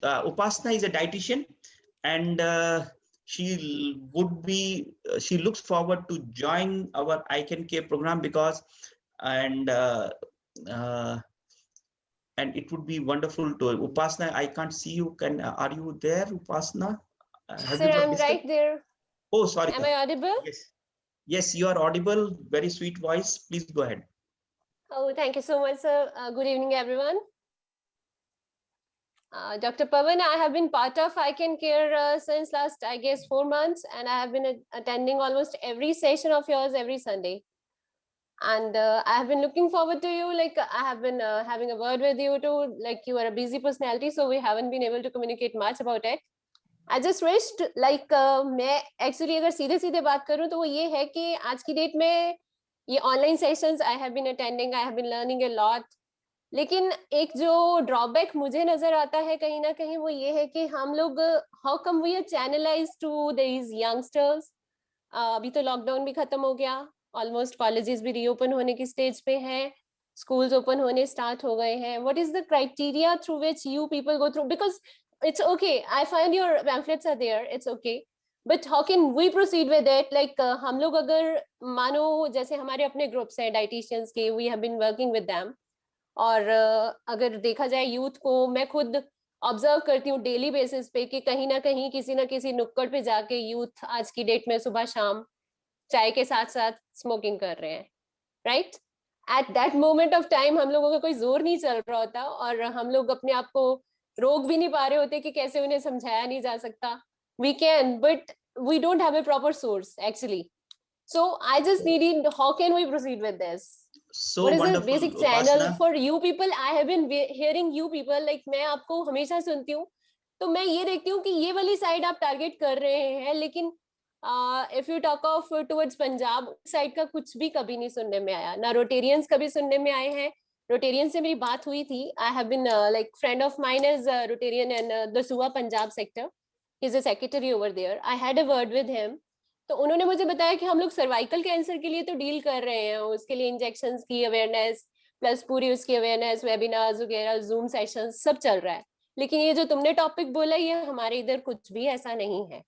Upasana is a dietitian, and she looks forward to join our I Can Care program because, and it would be wonderful to Upasana. I can't see you. Are you there, Upasana? Sir, I'm right there. Oh, sorry. Am I audible? Yes, you are audible. Very sweet voice. Please go ahead. Oh, thank you so much, sir. Good evening, everyone. Dr. Pavan, I have been part of I Can Care since last, I guess, 4 months, and I have been attending almost every session of yours every Sunday. And I have been looking forward to you. Like, I have been having a word with you too. Like, you are a busy personality, so we haven't been able to communicate much about it. I just wished, like, मैं actually अगर सीधे सीधे बात करूँ तो वो ये है कि आज की डेट में ये online sessions I have been attending, I have been learning a lot. लेकिन एक जो ड्रॉबैक मुझे नजर आता है कहीं ना कहीं वो ये है कि हम लोग how come we are channelize to these youngsters. अभी तो लॉकडाउन भी खत्म हो गया, ऑलमोस्ट कॉलेजेस भी रीओपन होने की स्टेज पे हैं, स्कूल्स ओपन होने स्टार्ट हो गए हैं. What is the criteria through which you people go through? Because it's okay, I find your pamphlets are there, it's okay, but how can we proceed with it? Like हम लोग अगर मानो जैसे हमारे अपने ग्रुप्स हैं डाइटिशियंस के, we have been working with them, और अगर देखा जाए यूथ को, मैं खुद ऑब्जर्व करती हूँ डेली बेसिस पे कि कहीं ना कहीं किसी ना किसी नुक्कड़ पे जाके यूथ आज की डेट में सुबह शाम चाय के साथ साथ स्मोकिंग कर रहे हैं, right? At that moment of time हम लोगों का कोई जोर नहीं चल रहा होता और हम लोग अपने आप को रोक भी नहीं पा रहे होते कि कैसे उन्हें समझाया नहीं जा सकता. We can, but we don't have a proper source actually. So I just needed, how can we proceed with this? So what is the wonderful, basic channel Upasana. for you people? I have been hearing you people, like मैं आपको हमेशा सुनती हूँ तो मैं ये देखती हूँ कि ये वाली साइड आप टारगेट कर रहे हैं, लेकिन if you talk of towards Punjab side का कुछ भी कभी नहीं सुनने में आया, ना रोटेरियंस कभी सुनने में आए हैं. रोटेरियन से मेरी बात हुई थी. I have been like friend of mine is Rotarian in Dasuya Punjab sector, he is a secretary over there. I had a word with him, तो उन्होंने मुझे बताया कि हम लोग सर्वाइकल कैंसर के लिए तो डील कर रहे हैं, उसके लिए इंजेक्शंस की अवेयरनेस प्लस पूरी उसकी अवेयरनेस, वेबिनार्स वगैरह, जूम सेशंस सब चल रहा है. लेकिन ये जो तुमने टॉपिक बोला ये हमारे इधर कुछ भी ऐसा नहीं है,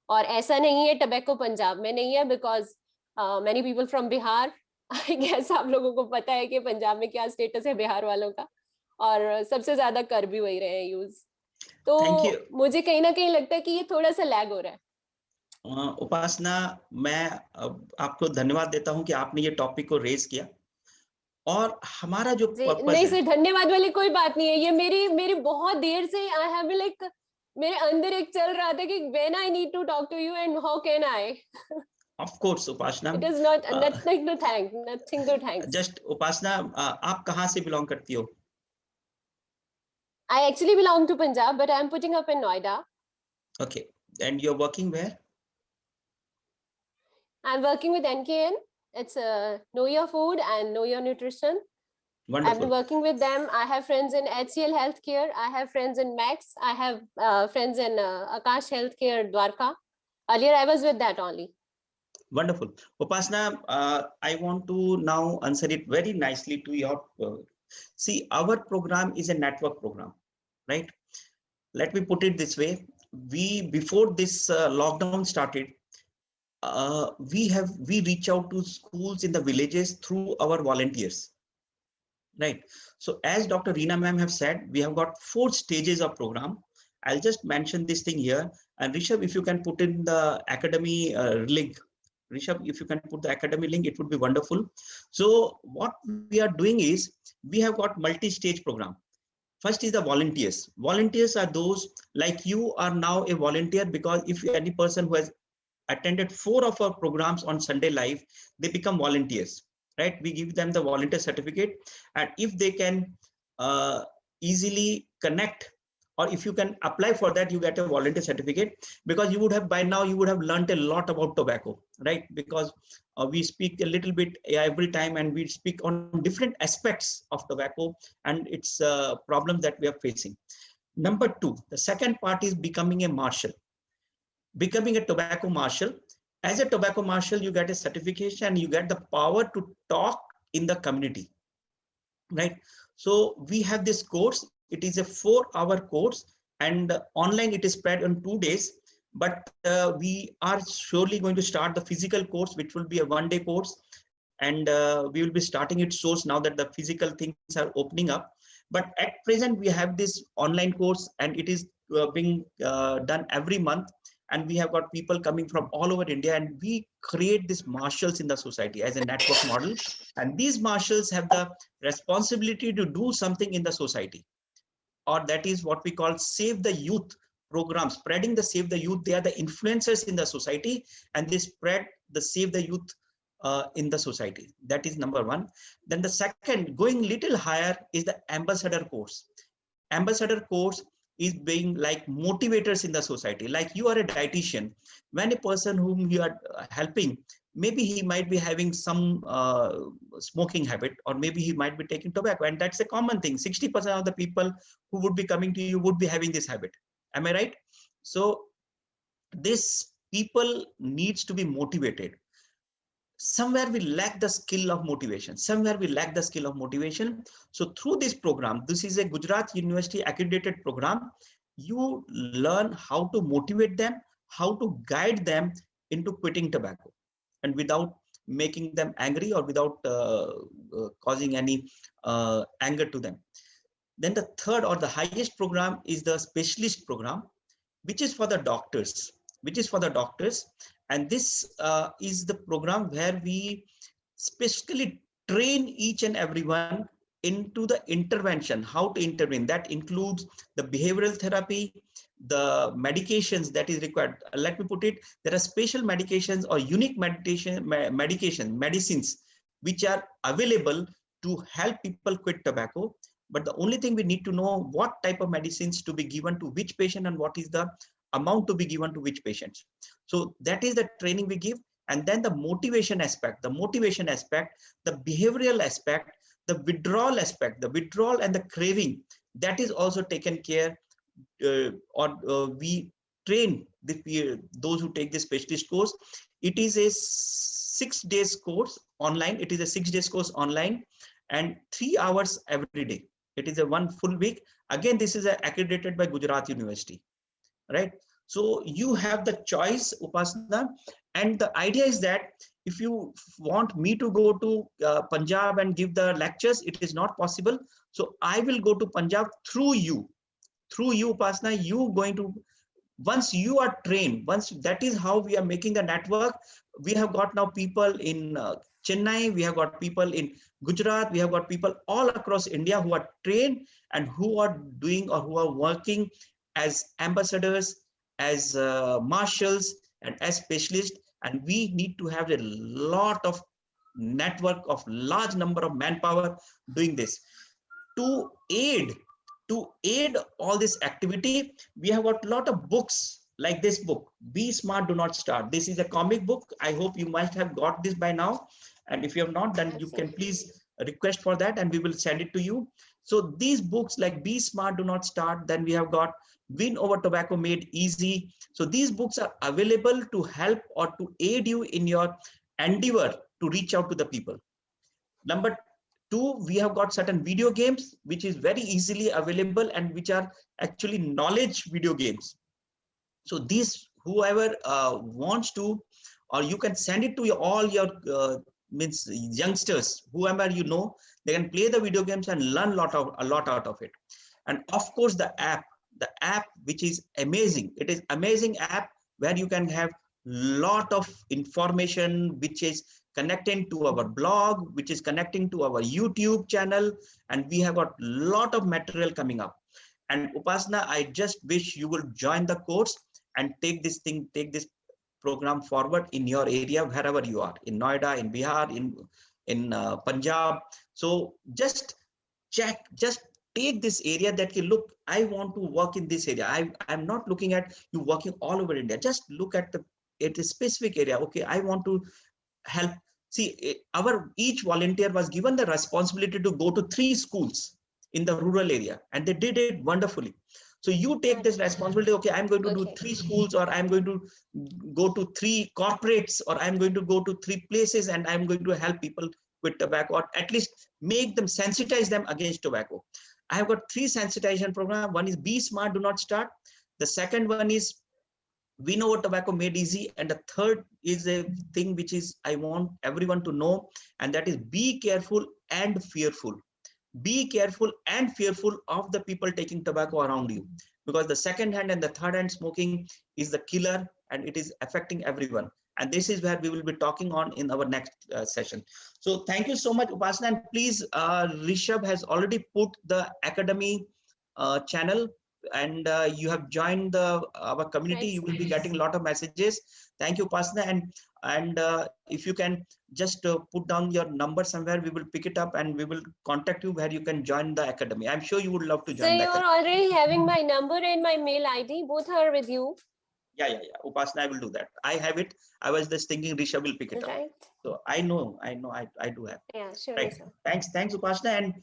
और ऐसा नहीं है टबैको पंजाब में नहीं है, because many people from Bihar, I guess आप लोगों को पता है कि पंजाब में क्या स्टेटस है बिहार वालों का, और सबसे ज्यादा कर भी वही रहे हैं यूज. तो मुझे कहीं ना कहीं लगता है कि ये थोड़ा सा लैग हो रहा है. उपासना, मैं आपको धन्यवाद देता हूं कि आपने ये टॉपिक को रेज किया, और हमारा जो पर्पस नहीं सर, धन्यवाद वाली कोई बात नहीं है. ये मेरी बहुत देर से आई हैव लाइक मेरे अंदर एक चल रहा था कि when I need to talk to you and how can I. Of course, Upasana. It is not nothing to thank, nothing to thank. Just Upasana, आप कहाँ से belong करती हो? I actually belong to Punjab, but I am putting up in Noida. Okay, and you're working where? I'm working with NKN. It's Know Your Food and Know Your Nutrition. Wonderful. I've been working with them. I have friends in HCL Healthcare. I have friends in Max. I have friends in Akash Healthcare Dwarka. Earlier, I was with that only. Wonderful. Upasana, I want to now answer it very nicely to your. See, our program is a network program, right? Let me put it this way. Before this lockdown started, we reach out to schools in the villages through our volunteers, right? So as Dr. Reena ma'am have said, we have got 4 stages of program. I'll just mention this thing here, and Rishabh, if you can put in the academy link. Rishabh, if you can put the academy link, it would be wonderful. So what we are doing is we have got multi-stage program. First is the volunteers. Volunteers are those like you are now a volunteer, because if any person who has attended 4 of our programs on Sunday Live, they become volunteers, right? We give them the volunteer certificate, and if they can easily connect, or if you can apply for that, you get a volunteer certificate, because you would have by now you would have learned a lot about tobacco, right? Because we speak a little bit every time, and we speak on different aspects of tobacco and its problems that we are facing. Number 2, the second part is becoming a marshal. Becoming a tobacco marshal. As a tobacco marshal, you get a certification, you get the power to talk in the community, right? So we have this course. It is a 4-hour course. and online it is spread on 2 days. But we are surely going to start the physical course, which will be a 1-day course, and we will be starting it source now that the physical things are opening up. But at present we have this online course, and it is being done every month, and we have got people coming from all over India, and we create these marshals in the society as a network model, and these marshals have the responsibility to do something in the society, or that is what we call save the youth program, spreading the save the youth. They are the influencers in the society, and they spread the save the youth in the society. That is number one. Then the second, going little higher, is the ambassador course. Ambassador course is being like motivators in the society. Like you are a dietitian, when a person whom you are helping, maybe he might be having some smoking habit, or maybe he might be taking tobacco, and that's a common thing. 60% of the people who would be coming to you would be having this habit. Am I right? So this people needs to be motivated. Somewhere we lack the skill of motivation. So through this program, this is a Gujarat University accredited program, you learn how to motivate them, how to guide them into quitting tobacco, and without making them angry, or without causing any anger to them. Then the third or the highest program is the specialist program, which is for the doctors, and this is the program where we specifically train each and everyone into the intervention, how to intervene. That includes the behavioral therapy, the medications that is required. Let me put it, there are special medications or unique medicines which are available to help people quit tobacco. But the only thing, we need to know what type of medicines to be given to which patient, and what is the amount to be given to which patients. So that is the training we give. And then the motivation aspect, the behavioral aspect, the withdrawal aspect, the withdrawal and the craving, that is also taken care, we train those who take the specialist course. It is a 6 days course online. And 3 hours every day. It is a 1 full week. Again, this is accredited by Gujarat University, right? So you have the choice, Upasana, and the idea is that if you want me to go to Punjab and give the lectures, it is not possible. So I will go to Punjab through you, Upasana. You going to, once you are trained, that is how we are making the network. We have got now people in Chennai, we have got people in Gujarat, we have got people all across India who are trained and who are doing, or who are working as ambassadors, as marshals, and as specialists. And we need to have a lot of network of large number of manpower doing this to aid all this activity. We have got a lot of books like this book, Be Smart, Do Not Start. This is a comic book. I hope you might have got this by now, and if you have not, then you can please request for that and we will send it to you. So these books like Be Smart, Do Not Start, then we have got Win Over Tobacco Made Easy. So these books are available to help or to aid you in your endeavor to reach out to the people. Number 2, we have got certain video games which is very easily available and which are actually knowledge video games. So these, whoever wants to, or you can send it to all your means youngsters, whoever you know, they can play the video games and learn a lot out of it. And of course the app which is amazing. It is amazing app where you can have lot of information which is connecting to our blog, which is connecting to our YouTube channel, and we have got lot of material coming up. And Upasana, I just wish you will join the course and take this program forward in your area, wherever you are, in Noida, in Bihar, in Punjab. So just take this area that you look, I want to work in this area. I'm not looking at you working all over India. Just look at a specific area. Okay, I want to help. See, each volunteer was given the responsibility to go to 3 schools in the rural area, and they did it wonderfully. So you take this responsibility. Okay, I'm going to do 3 schools, or I'm going to go to 3 corporates, or I'm going to go to 3 places, and I'm going to help people with tobacco, or at least make them, sensitize them against tobacco. I have got 3 sensitization program. One is Be Smart, Do Not Start. The second one is We Know Tobacco Made Easy. And the third is a thing which is I want everyone to know, and that is be careful and fearful. Be careful and fearful of the people taking tobacco around you, because the second hand and the third hand smoking is the killer, and it is affecting everyone. And this is where we will be talking on in our next session. So thank you so much, Upasana. And please, Rishabh has already put the academy channel, and you have joined the our community. Right. You will be getting a lot of messages. Thank you, Upasana. And if you can just put down your number somewhere, we will pick it up and we will contact you where you can join the academy. I'm sure you would love to So join the you're academy. already having my number and my mail ID. Both are with you. Yeah. Upasana, I will do that. I have it. I was just thinking Risha will pick it up. Right. So I know, I do have. Yeah, sure. Right. Sir. Thanks, Upasana. And